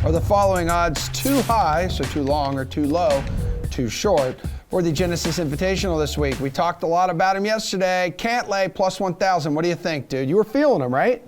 Are the following odds too high, so too long, or too low, too short, for the Genesis Invitational this week? We talked a lot about him yesterday. Cantlay plus 1,000. What do you think, dude? You were feeling him, right?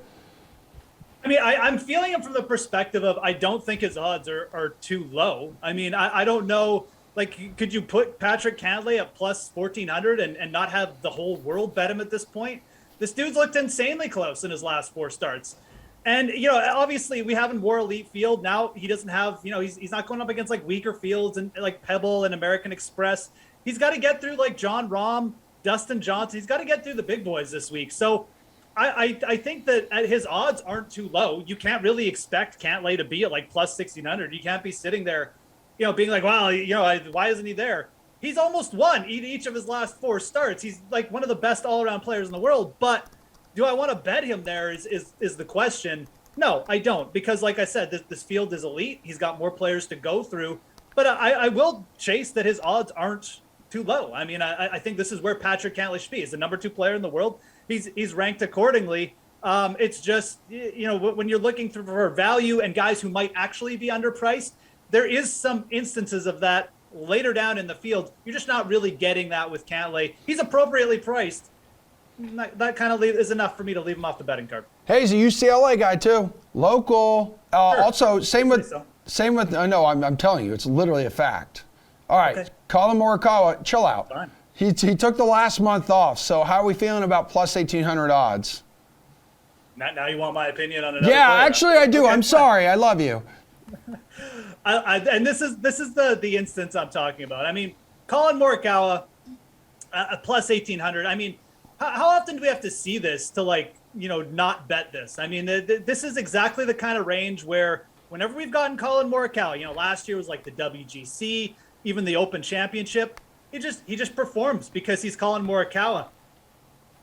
I mean, I'm feeling him from the perspective of I don't think his odds are too low. I mean, I don't know. Like, could you put Patrick Cantlay at plus 1,400 and not have the whole world bet him at this point? This dude's looked insanely close in his last 4 starts. And, you know, obviously we have him more elite field. Now he doesn't have, you know, he's not going up against like weaker fields and like Pebble and American Express. He's got to get through like John Rahm, Dustin Johnson. He's got to get through the big boys this week. So I think that his odds aren't too low. You can't really expect Cantlay to be at like plus 1,600. You can't be sitting there, you know, being like, wow, you know, why isn't he there? He's almost won each of his last 4 starts. He's like one of the best all-around players in the world. But do I want to bet him there is the question. No, I don't. Because like I said, this field is elite. He's got more players to go through. But I will chase that his odds aren't too low. I mean, I think this is where Patrick Cantlay should be. He's the number 2 player in the world. He's ranked accordingly. It's just, you know, when you're looking for value and guys who might actually be underpriced, there is some instances of that later down in the field. You're just not really getting that with Cantlay. He's appropriately priced. That kind of is enough for me to leave him off the betting card. Hey, he's a UCLA guy too, local. Sure. Also, same with. No, I'm telling you, it's literally a fact. All right, okay. Collin Morikawa, chill out. Fine. He took the last month off. So how are we feeling about plus 1,800 odds? Now you want my opinion on another Yeah, player? actually I do. Okay, I'm sorry. I love you. And this is the instance I'm talking about. I mean, Collin Morikawa, plus 1,800. I mean, how often do we have to see this to, like, you know, not bet this? I mean, this is exactly the kind of range where whenever we've gotten Collin Morikawa, you know, last year was like the WGC, even the Open Championship. He just performs because he's Collin Morikawa.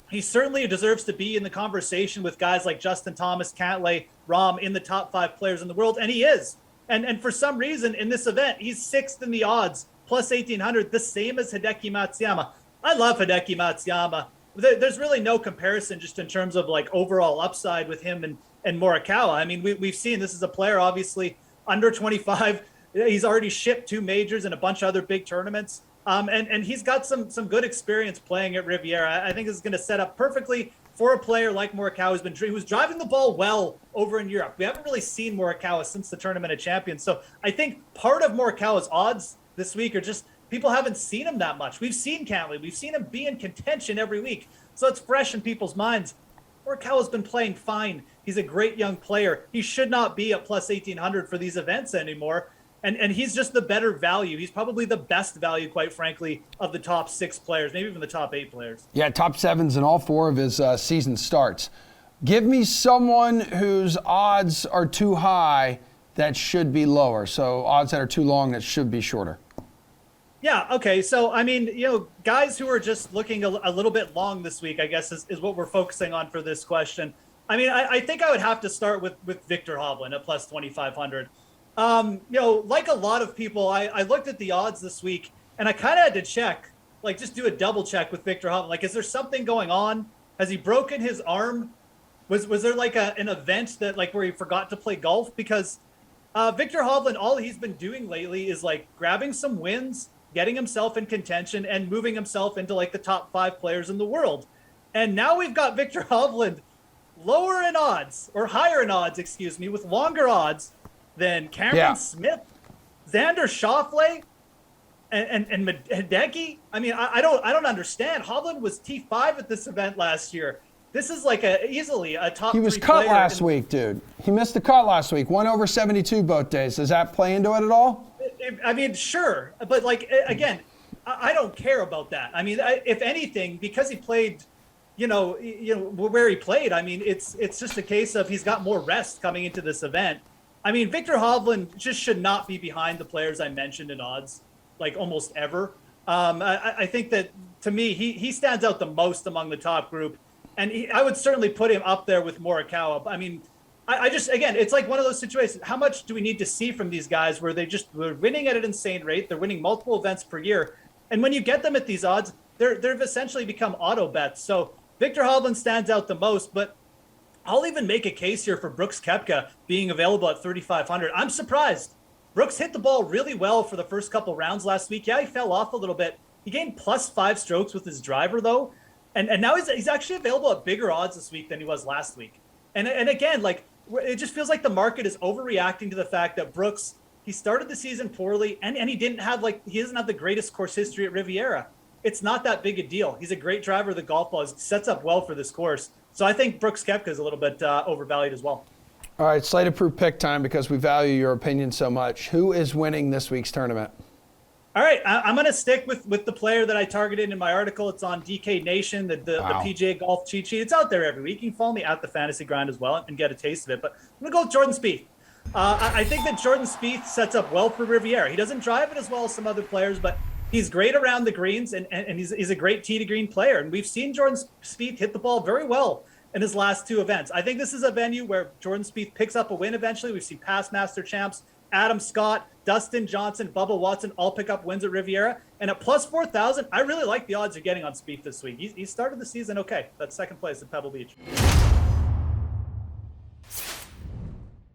He certainly deserves to be in the conversation with guys like Justin Thomas, Cantlay, Rahm in the top 5 players in the world, and he is. And for some reason in this event, he's 6th in the odds, plus 1,800, the same as Hideki Matsuyama. I love Hideki Matsuyama. There's really no comparison just in terms of like overall upside with him and Morikawa. I mean, we've seen this is a player obviously under 25. He's already shipped 2 majors and a bunch of other big tournaments. And he's got some good experience playing at Riviera. I think this is going to set up perfectly for a player like Morikawa who's driving the ball well over in Europe. We haven't really seen Morikawa since the Tournament of Champions. So I think part of Morikawa's odds this week are just people haven't seen him that much. We've seen Cantlay. We've seen him be in contention every week. So it's fresh in people's minds. Morikawa's been playing fine. He's a great young player. He should not be at plus 1,800 for these events anymore. And he's just the better value. He's probably the best value, quite frankly, of the top 6 players, maybe even the top 8 players. Yeah, top 7s in all 4 of his season starts. Give me someone whose odds are too high that should be lower. So odds that are too long that should be shorter. Yeah, okay. So, I mean, you know, guys who are just looking a little bit long this week, I guess, is what we're focusing on for this question. I mean, I think I would have to start with Viktor Hovland at plus 2,500. You know, like a lot of people, I looked at the odds this week and I kind of had to check, like just do a double check with Viktor Hovland. Like, is there something going on? Has he broken his arm? Was there like an event that like where he forgot to play golf? Because Viktor Hovland, all he's been doing lately is like grabbing some wins, getting himself in contention and moving himself into like the top 5 players in the world. And now we've got Viktor Hovland lower in odds or higher in odds, excuse me, with longer odds than Cameron Smith, Xander Schauffele, and Hideki. I mean, I don't understand. Hovland was T5 at this event last year. This is like easily a top 3 player. He was cut last week, dude. He missed the cut last week. 1 over 72 both days. Does that play into it at all? I mean, sure. But like, again, I don't care about that. I mean, if anything, because he played, you know, where he played, I mean, it's just a case of he's got more rest coming into this event. I mean, Viktor Hovland just should not be behind the players I mentioned in odds, like almost ever. I think that, to me, he stands out the most among the top group. And I would certainly put him up there with Morikawa. I mean, I just, again, it's like one of those situations. How much do we need to see from these guys where they're winning at an insane rate? They're winning multiple events per year. And when you get them at these odds, they've essentially become auto bets. So Viktor Hovland stands out the most. But I'll even make a case here for Brooks Koepka being available at 3,500. I'm surprised. Brooks hit the ball really well for the first couple rounds last week. Yeah, he fell off a little bit. He gained +5 strokes with his driver, though. And now he's actually available at bigger odds this week than he was last week. And again, like, it just feels like the market is overreacting to the fact that Brooks, he started the season poorly, and he doesn't have the greatest course history at Riviera. It's not that big a deal. He's a great driver of the golf ball. He sets up well for this course. So I think Brooks Koepka is a little bit overvalued as well. All right, slate approved pick time because we value your opinion so much. Who is winning this week's tournament? All right, I'm going to stick with the player that I targeted in my article. It's on DK Nation, the PGA Golf cheat sheet. It's out there every week. You can follow me at the Fantasy Grind as well and get a taste of it. But I'm going to go with Jordan Spieth. I think that Jordan Spieth sets up well for Riviera. He doesn't drive it as well as some other players, but he's great around the greens, and he's a great tee to green player. And we've seen Jordan Spieth hit the ball very well in his last 2 events. I think this is a venue where Jordan Spieth picks up a win eventually. We've seen past Master champs, Adam Scott, Dustin Johnson, Bubba Watson all pick up wins at Riviera. And at +4,000, I really like the odds you're getting on Spieth this week. He started the season okay. That's second place at Pebble Beach.